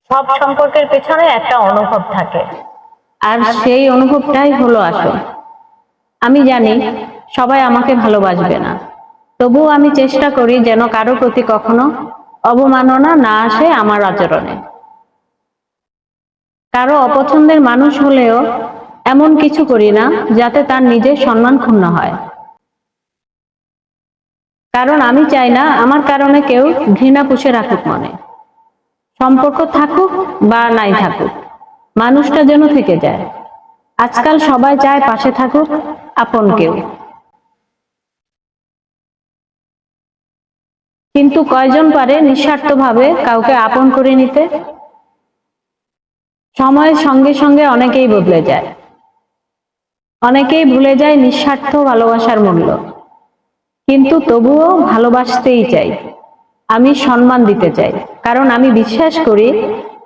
সব সম্পর্কের পেছনে একটা অনুভব থাকে, আর সেই অনুভবটাই হলো আসল। আমি জানি সবাই আমাকে ভালোবাসবে না, তবুও আমি চেষ্টা করি যেন কারো প্রতি কখনো অবমাননা না আসে আমার আচরণে। কারো অপছন্দের মানুষ হলেও এমন কিছু করি না যাতে তার নিজের সম্মান ক্ষুণ্ণ হয়। কারণ আমি চাই না আমার কারণে কেউ ঘৃণা পুষে রাখুক মনে। সম্পর্ক থাকুক বা নাই থাকুক, মানুষটা যেন থেকে যায়। আজকাল সবাই চায় পাশে থাকুক আপন কেউ, কিন্তু কয়জন পারে নিঃস্বার্থভাবে কাউকে আপন করে নিতে? সময়ের সঙ্গে সঙ্গে অনেকেই বদলে যায়, অনেকেই ভুলে যায় নিঃস্বার্থ ভালোবাসার মূল্য। কিন্তু তবুও ভালোবাসতেই চাই, আমি সম্মান দিতে চাই, কারণ আমি বিশ্বাস করি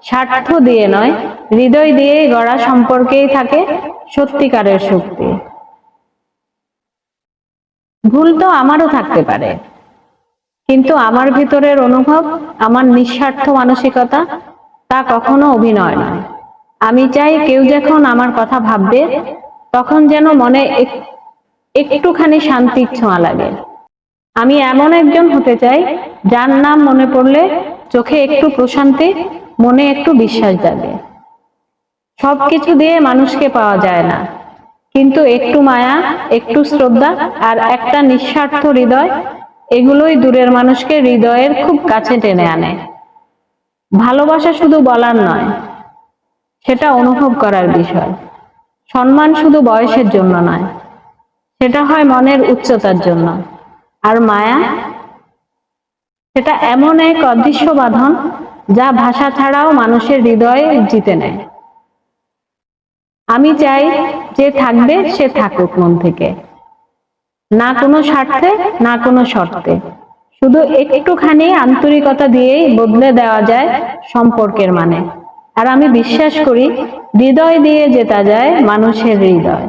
স্বার্থ দিয়ে নয়, হৃদয় দিয়েই গড়া সম্পর্কেই থাকে সত্যিকারের শক্তি। ভুল তো আমারও থাকতে পারে, কিন্তু আমার ভিতরের অনুভব, আমার নিঃস্বার্থ মানসিকতা, তা কখনো অভিনয় নয়। আমি চাই কেউ যখন আমার কথা ভাববে তখন যেন মনে একটুখানি শান্তির ছোঁয়া লাগে। আমি এমন একজন হতে চাই যার নাম মনে পড়লে চোখে একটু প্রশান্তি, মনে একটু বিশ্বাস জাগে। সবকিছু দিয়ে মানুষকে পাওয়া যায় না, কিন্তু একটু মায়া, একটু শ্রদ্ধা আর একটা নিঃস্বার্থ হৃদয়, এগুলোই দূরের মানুষকে হৃদয়ের খুব কাছে টেনে আনে। ভালোবাসা শুধু বলার নয়, সেটা অনুভব করার বিষয়। সম্মান শুধু বয়সের জন্য নয়, সেটা হয় মনের উচ্চতার জন্য। আর মায়া, সেটা এমন এক অদৃশ্য বাঁধন যা ভাষা ছাড়াও মানুষের হৃদয়ে জিতে নেয়। আমি চাই যে থাকবে সে থাকুক মন থেকে, না কোনো স্বার্থে, না কোনো শর্তে। শুধু একটুখানি আন্তরিকতা দিয়েই বদলে দেওয়া যায় সম্পর্কের মানে। আর আমি বিশ্বাস করি হৃদয় দিয়ে জেতা যায় মানুষের হৃদয়।